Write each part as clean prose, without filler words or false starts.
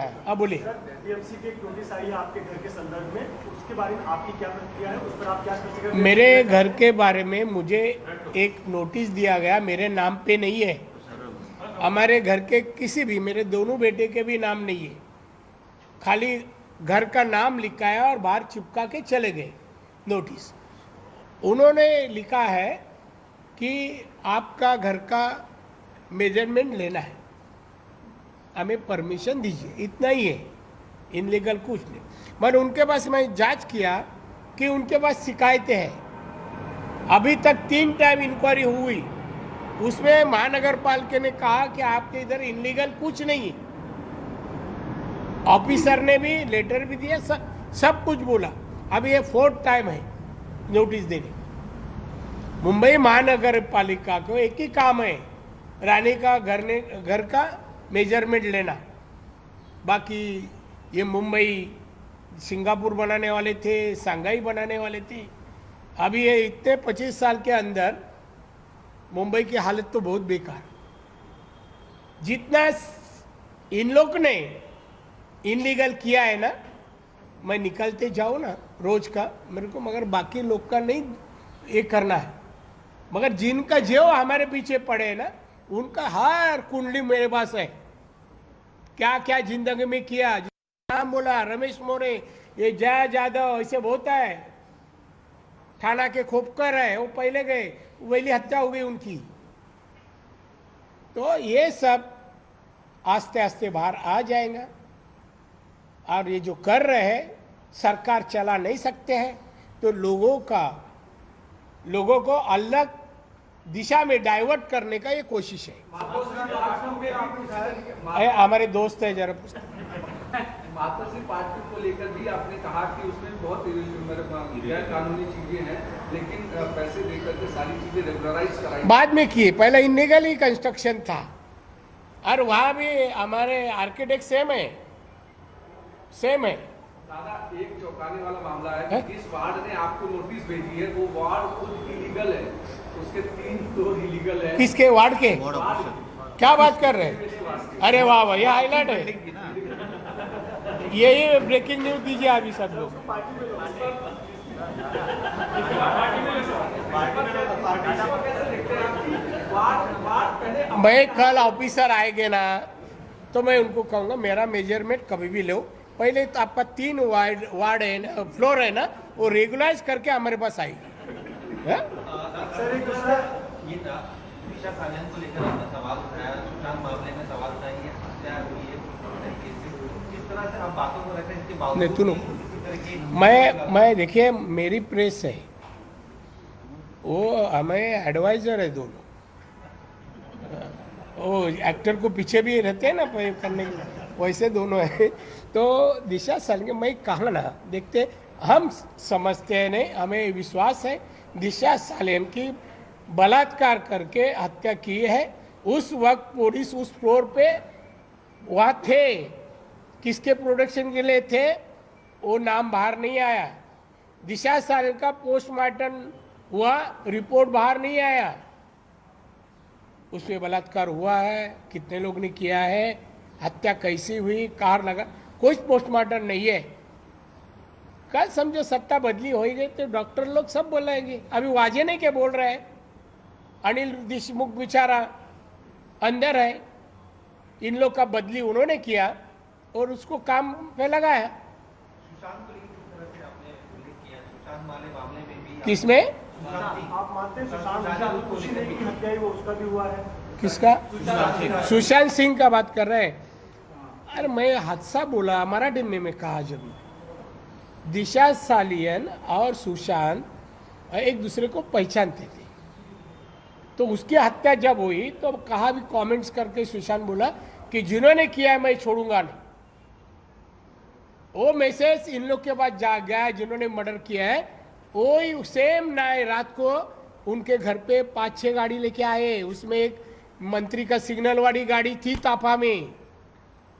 अब बोलिए। टीएमसी की एक नोटिस आई है आपके घर के संदर्भ में, उसके बारे में आपकी क्या प्रतिक्रिया है, उस पर आप क्या स्पष्टीकरण? मेरे घर के बारे में मुझे एक नोटिस दिया गया, मेरे नाम पे नहीं है। हमारे घर के किसी भी, मेरे दोनों बेटे के भी नाम नहीं है, खाली घर का नाम लिखा है और बाहर चिपका के चले गए नोटिस। उन्होंने लिखा है कि आपका घर का मेजरमेंट लेना है, हमें परमिशन दीजिए, इतना ही है, इनलीगल कुछ नहीं। मगर उनके पास मैं जांच किया कि उनके पास शिकायतें हैं। अभी तक 3 टाइम इंक्वायरी हुई, उसमें महानगर पालिका ने कहा कि आपके इधर इनलीगल कुछ नहीं है। ऑफिसर ने भी लेटर भी दिया, सब कुछ बोला। अभी ये 4th टाइम है नोटिस देने। मुंबई महानगर पालिका को एक ही काम है, रानी का घर का मेजरमेंट लेना। बाकी ये मुंबई सिंगापुर बनाने वाले थे, शंघाई बनाने वाले थे। अभी ये इतने 25 साल के अंदर मुंबई की हालत तो बहुत बेकार। जितना इन लोग ने इनलीगल किया है ना, मैं निकलते जाऊँ ना रोज का मेरे को, मगर बाकी लोग का नहीं ये करना है। मगर जिनका जो हमारे पीछे पड़े है ना, उनका हर कुंडली मेरे पास है, क्या क्या जिंदगी में किया। नाम बोला रमेश मोरे, ये जया जादव, ऐसे बहुत है। थाना के खोपकर है, वो पहले गए, वही हत्या हो गई उनकी। तो ये सब आस्ते आस्ते बाहर आ जाएगा। और ये जो कर रहे हैं, सरकार चला नहीं सकते हैं, तो लोगों को अलग दिशा में डाइवर्ट करने का ये कोशिश है। हमारे दोस्त है, जरा पूछते मातोश्री पार्टी को लेकर भी आपने कहा कि उसमें बहुत गैर कानूनी चीजें हैं, लेकिन पैसे देकर के सारी चीजें रेगुलराइज कराई बाद में किए। पहले इनलीगल ही कंस्ट्रक्शन था, और वहां भी हमारे आर्किटेक्ट सेम है। दादा, एक चौंकाने वाला मामला है कि जिस वार्ड ने आपको नोटिस भेजी है वो वार्ड खुद इलीगल है, उसके 3 फ्लोर इलीगल है। किसके वार्ड के? क्या बात कर रहे हैं? अरे वाह वाह, ये हाईलाइट है। यही ब्रेकिंग न्यूज दीजिए अभी सब लोग। मैं कल ऑफिसर आएंगे ना, तो मैं उनको कहूँगा मेरा मेजरमेंट कभी भी लो, पहले तो आपका 3 वार्ड है ना, फ्लोर है ना, वो रेगुलाइज करके हमारे पास आएगी। सर एक दूसरा ये था, दिशा सालियान को लेकर आपने सवाल उठाया, सुशांत मामले में सवाल उठाया, ये हत्या हुई है, किस तरह से आप बातों को रखते हैं, इसके बावजूद मैं देखिए, मेरी प्रेस है, वो हमें एडवाइजर है दोनों। वो एक्टर को पीछे भी रहते हैं ना करने के, वैसे दोनों है। तो दिशा सालियान, मैं कहा ना, देखते हम समझते हैं, नहीं हमें विश्वास है दिशा सालियान की बलात्कार करके हत्या की है। उस वक्त पुलिस उस फ्लोर पे वहाँ थे, किसके प्रोटेक्शन के लिए थे वो नाम बाहर नहीं आया। दिशा सालियान का पोस्टमार्टम हुआ, रिपोर्ट बाहर नहीं आया, उसमें बलात्कार हुआ है, कितने लोग ने किया है, हत्या कैसी हुई, कार लगा, कोई पोस्टमार्टम नहीं है। कल समझो सत्ता बदली हो ही गई तो डॉक्टर लोग सब बोलेंगे। अभी वाजे नहीं के बोल रहे हैं, अनिल देशमुख बेचारा अंदर है, इन लोग का बदली उन्होंने किया और उसको काम पे लगाया। सुशांत को लेकर किस तरह से आपने उल्लेख किया, सुशांत मामले में भी किसमें आप मानते हैं सुशांत खुशी नहीं की हत्या वो उसका भी हुआ है? किसका? सुशांत सिंह का बात कर रहे हैं। अरे मैं हादसा बोला, मराठी में कहा जब दिशा सालियान और सुशांत एक दूसरे को पहचानते थे, तो उसकी हत्या जब हुई तो कहा भी कमेंट्स करके सुशांत बोला कि जिन्होंने किया है मैं छोड़ूंगा नहीं। वो मैसेज इन लोग के पास जा गया, जिन्होंने मर्डर किया है वही सेम नाइट रात को उनके घर पे 5-6 गाड़ी लेके आए। उसमें एक मंत्री का सिग्नल वाली गाड़ी थी तापा में,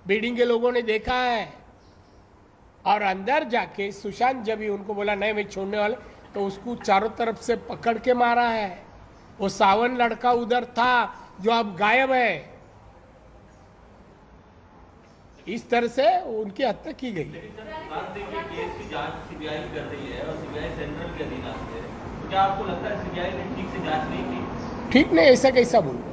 बिल्डिंग के लोगों ने देखा है। और अंदर जाके सुशांत जब ही उनको बोला नहीं मैं छोड़ने वाला, तो उसको चारों तरफ से पकड़ के मारा है। वो सावन लड़का उधर था जो अब गायब है। इस तरह से उनकी हत्या की गई है। आप देखिए केस की जांच सीबीआई कर रही है और सीबीआई सेंट्रल के अधीन आती है, तो क्या आपको लगता है सीबीआई ने ठीक से जांच नहीं की? ठीक नहीं, ऐसा कैसा बोलूँ?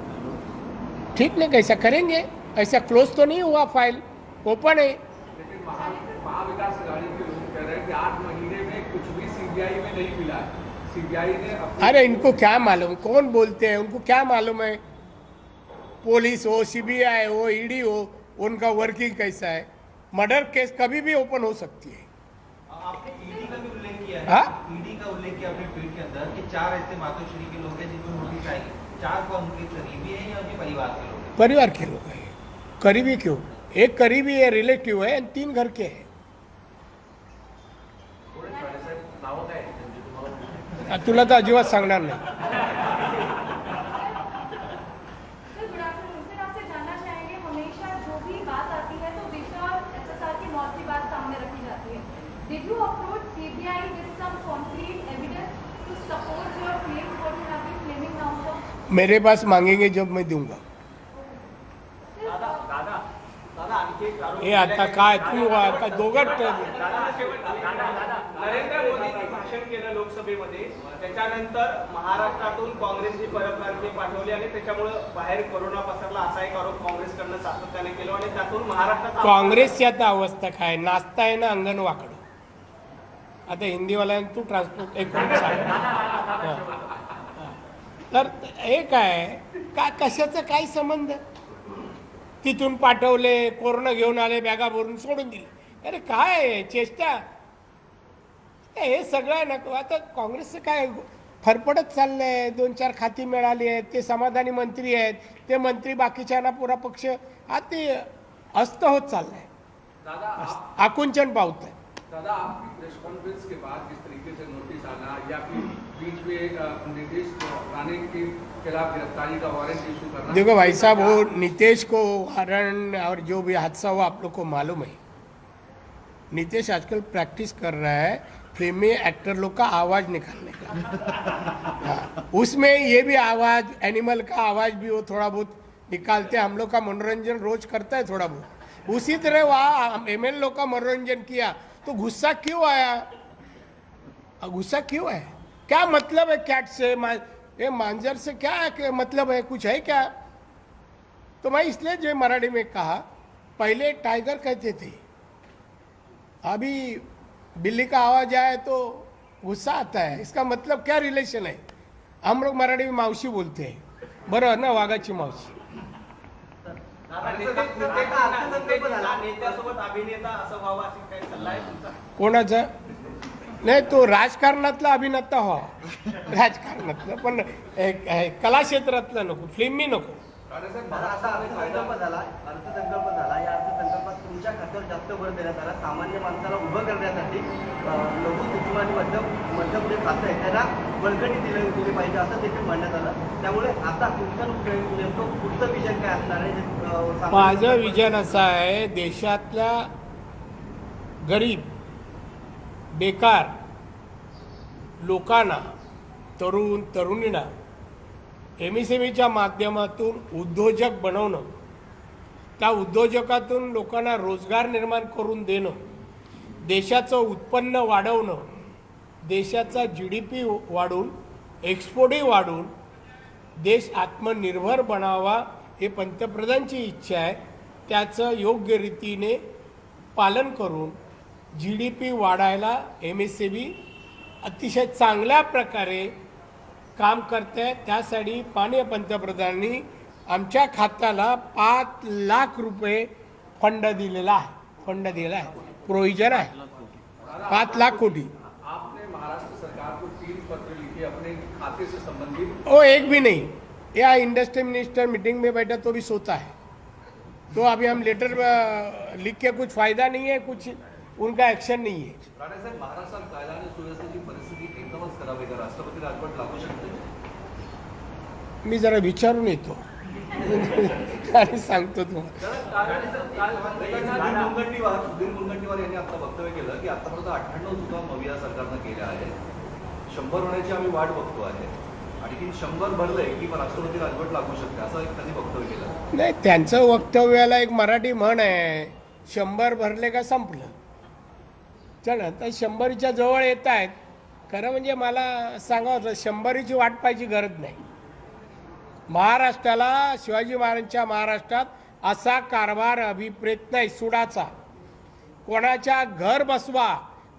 ठीक नहीं कैसा करेंगे? ऐसा क्लोज तो नहीं हुआ, फाइल ओपन है। लेकिन महाविकास अघाड़ी के लोग कह रहे हैं कि 8 महीने में कुछ भी सीबीआई में नहीं मिला है। सीबीआई ने अरे इनको क्या मालूम, कौन बोलते हैं, उनको क्या मालूम है? पुलिस हो, सीबीआई हो, ईडी हो, उनका वर्किंग कैसा है? मर्डर केस कभी भी ओपन हो सकती है। आपने ईडी का भी उल्लेख किया है, हाँ? ईडी का उल्लेख किया अपने ट्वीट के अंदर कि 4 ऐसे मातोश्री के लोग हैं जिनको नोटिस आई। 4 कौन उनके करीबी हैं या उनके परिवार के लोग हैं? परिवार के लोग हैं। करीबी क्यों? एक करीबी है, रिलेटिव है, 3 घर के हैं। तुला तर अजिबात सांगणार नाही। Sir good afternoon. सर आपसे जानना चाहेंगे, हमेशा जो भी बात आती है तो विश्व और एसएसआर की मौत की बात सामने रखी जाती है। Did you approach CBI with some concrete evidence to support your claims what you have been claiming now sir? मेरे पास मांगेंगे जब मैं दूंगा। दादा आणखी एक आरोप हे आता काय तू आता दोघं नरेंद्र मोदींनी भाषण केलं लोकसभेमध्ये, त्याच्यानंतर महाराष्ट्रातून काँग्रेसने परप्रांतीय पाठवले आणि त्याच्यामुळे बाहेर कोरोना पसरला असा एक आरोप काँग्रेसकडनं सातत्याने केला आणि त्यातून महाराष्ट्रात काँग्रेसची आता अवस्था काय, नाचता आहे ना अंगण वाकडं. आता हिंदीवाल्यांना तू ट्रान्सपोर्ट एक करून सांग. हां. तर हे काय का, कशाचा काय संबंध? तिथून पाठवले, कोरोना घेऊन आले, बॅगा भरून सोडून दिली. अरे काय आहे, चेष्टा? हे सगळं नको. आता काँग्रेसचं काय फरफडत चाललंय. 2-4 खाती मिळाली आहेत, ते समाधानी मंत्री आहेत, ते मंत्री बाकीच्यांना पुरा पक्ष आता ते अस्त होत चाललंय, दादा आकुंचन पावत आहे. दादा आपकी प्रेस कॉन्फ्रेंस के बाद जिस तरीके से नोटिस आना या फिर बीच में नीतीश राणे के खिलाफ गिरफ्तारी का वारंट इशू करना। देखो भाई साहब, वो नीतीश को वारंट और जो भी हादसा हुआ आप लोग को मालूम है। नीतीश आजकल प्रैक्टिस कर रहा है फिल्मी एक्टर लोग का आवाज़ निकालने का। हाँ, उसमें ये भी आवाज़, एनिमल का आवाज़ भी वो थोड़ा बहुत निकालते हैं। हम लोग का मनोरंजन रोज करता है थोड़ा बहुत। उसी तरह वहाँ एमएल लोग का मनोरंजन किया तो गुस्सा क्यों आया? गुस्सा क्यों है? क्या मतलब है कैट से, ये मांजर से क्या मतलब है? कुछ है क्या? तो मैं इसलिए जो मराठी में कहा, पहले टाइगर कहते थे, अभी बिल्ली का आवाज आए तो गुस्सा आता है। इसका मतलब क्या रिलेशन है? हम लोग मराठी में मावशी बोलते हैं, बरोबर ना, वाघाची मावशी. नेत्यासोबत अभिनेता असं व्हावं अशी काही सल्ला आहे तुमचा? कोणाचा? नाही, तो राजकारणातला अभिनेता हो, राजकारणातलं पण कला क्षेत्रातलं नको, फिल्मी नको. राणे साहेब, आता अर्थसंकल्प झाला, अर्थसंकल्प झाला. या अर्थसंकल्पात तुमच्या खात्यावर जास्त भर देण्यात आला. सामान्य माणसाला उभं करण्यासाठी लघु सूक्ष्म आणि मध्यम जे खातं आहे त्यांना बळकटी दिली पाहिजे असं देखील म्हणण्यात आलं. त्यामुळे आता तुमचं नेमकं पुढचं विजन काय असणार आहे? माझं विजन असं आहे, देशातल्या गरीब बेकार लोकांना, तरुण तरुणींना एमएसएमईच्या माध्यमातून उद्योजक बनवणं, त्या उद्योजकातून लोकांना रोजगार निर्माण करून देणं, देशाचं उत्पन्न वाढवणं, देशाचा GDP वाढून, एक्सपोर्टही वाढून देश आत्मनिर्भर बनावा हे पंतप्रधानांची इच्छा आहे. त्याचं योग्य रीतीने पालन करून GDP वाढायला MSME अतिशय चांगल्या प्रकारे काम करते आहे. त्यासाठी माननीय पंतप्रधानांनी आमच्या खात्याला 5 लाख रुपये फंड दिलेला आहे, प्रोविजन आहे 5 लाख कोटी. आपने महाराष्ट्र सरकार को 3 पत्र लिखे अपने खाते से संबंधित। वो एक भी नहीं, या इंडस्ट्री मिनिस्टर मीटिंग में बैठा तो भी सोता है. तो अभी हम लेटर लिख के कुछ फायदा नहीं है, कुछ उनका एक्शन नहीं है. राणे साहेब, महाराष्ट्रात कायदा आणि सुव्यवस्थेची परिस्थिती एकदमच खराब आहे का? राष्ट्रपती राजवट लागू शकते? मी जरा विचारून येतो आणि सांगतो तुम्हाला. सुधीर मुनगंटीवार यांनी आता वक्तव्य केलं की आतापर्यंत 98 चुका मविया सरकारनं केल्या आहेत. 100 होण्याची आम्ही वाट बघतो आहे. आणखी 100 भरलंय की राष्ट्रपती राजवट लागू शकते असं एक त्यांनी वक्तव्य केलं. नाही, त्यांचं वक्तव्याला एक मराठी म्हण आहे, 100 भरले का संपलं. चला तर 100च्या जवळ येत आहेत. खरं म्हणजे मला सांगावं 100ची वाट पाहायची गरज नाही. महाराष्ट्राला, शिवाजी महाराजांच्या महाराष्ट्रात असा कारभार अभिप्रेत नाही सुडाचा. कोणाच्या घर बसवा,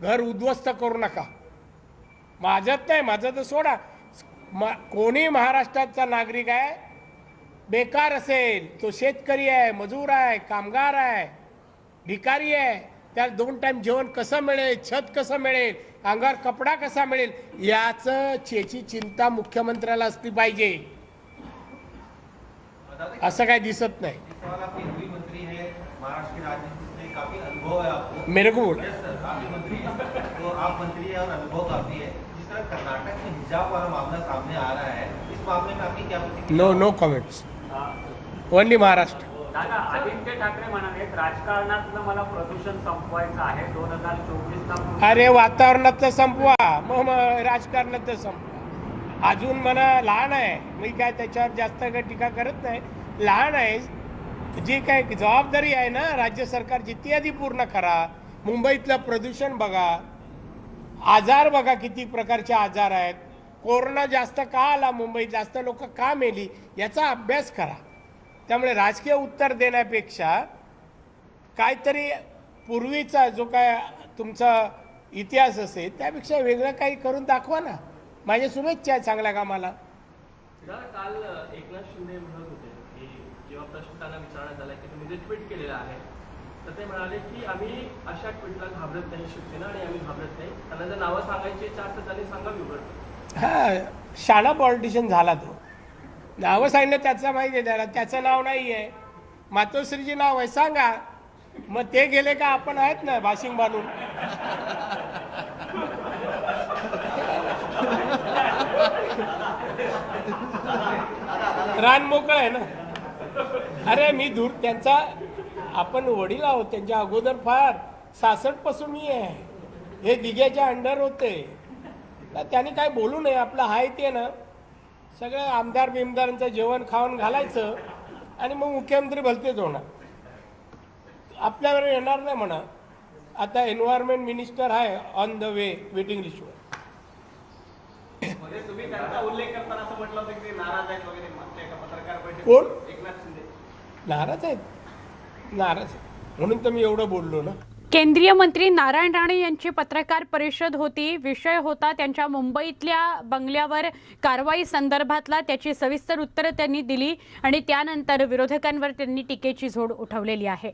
घर उद्ध्वस्त करू नका. माझत नाही, माझं तर सोडा. कोणी महाराष्ट्राचा नागरिक आहे बेकार असेल, तो शेतकरी आहे, मजूर आहे, कामगार आहे, भिकारी आहे, त्याला 2 टाइम जेवण कसं मिळेल, छत कसं मिळेल, अंगावर कपडा कसा मिळेल, याची चिंता मुख्यमंत्र्याला असली पाहिजे. असं काही दिसत नाही. इस सवाल आप केंद्रीय मंत्री है, महाराष्ट्र की राजनीति से काफी अनुभव है आपको. मेरे को बोला. यस सर, आप भी मंत्री हैं, तो आप मंत्री हैं और अनुभव काफी है. जिस तरह कर्नाटक में हिजाब वाला मामला सामने आ रहा है, इस मामले में आपकी क्या प्रतिक्रिया? No comments, only Maharashtra. दादा, आदित्य ठाकरे म्हणाले राजकारणातलं मला प्रदूषण संपवायचं आहे 2024ला. अरे वातावरणातलं संपवा, मग राजकारणातलं संपवा. अजून म्हणा लहान आहे, मी काय त्याच्यावर जास्त काही टीका करत नाही. लहान आहे, जी काय जबाबदारी आहे ना राज्य सरकारची ती आधी पूर्ण करा. मुंबईतलं प्रदूषण बघा, आजार बघा, किती प्रकारचे आजार आहेत. कोरोना जास्त का आला मुंबईत, जास्त लोक का मेली, याचा अभ्यास करा. त्यामुळे राजकीय उत्तर देण्यापेक्षा काहीतरी पूर्वीचा जो काय तुमचा इतिहास असेल त्यापेक्षा वेगळं काही करून दाखवा ना. माझ्या शुभेच्छा आहे चांगल्या कामाला. काल एकनाथ शिंदे म्हणत होते की जेव्हा प्रश्न त्यांना विचारण्यात आला की तुम्ही जे ट्विट केलेलं आहे तर ते म्हणाले की आम्ही अशा ट्विटला घाबरत नाही शिवसेना आणि आम्ही घाबरत नाही. त्यांना जर नावं सांगायची इच्छा तर त्यांनी सांगावी उघड. हा शाळा पॉलिटिशियन झाला तो. नावं सांगितलं त्याचं माहिती आहे त्याला, त्याचं नाव नाही आहे, मातोश्रीचे नाव आहे, सांगा. मग ते गेले का आपण आहेत ना भाशिंग बांधून. रान मोकळं आहे ना. अरे मी दूर त्यांचा, आपण वडील आहोत त्यांच्या अगोदर फार 66 पासून मी आहे. हे दिघ्याच्या अंडर होते. त्यांनी काय बोलू नये. आपलं हाय ते ना सगळं आमदार बिमदारांचं जेवण खाऊन घालायचं आणि मग मुख्यमंत्री भलतेच होणार. आपल्यावर येणार नाही म्हणा. आता एन्व्हायरमेंट मिनिस्टर आहे ऑन द वे वेटिंग लिस्टवर. म्हणजे तुम्ही त्यांचा उल्लेख करताना असं म्हटलं होतं की ते नाराज आहेत वगैरे मागच्या एका पत्रकार परिषदेत. कोण एकनाथ शिंदे नाराज आहेत? नाराज आहे म्हणून तर मी एवढं बोललो ना. केंद्रीय मंत्री नारायण राणे यांची पत्रकार परिषद होती. विषय होता त्यांच्या मुंबईतल्या बंगल्यावर कारवाई संदर्भातला. त्याची सविस्तर उत्तरं त्यांनी दिली आणि त्यानंतर विरोधकांवर त्यांनी टीकेची झोड उठवलेली आहे.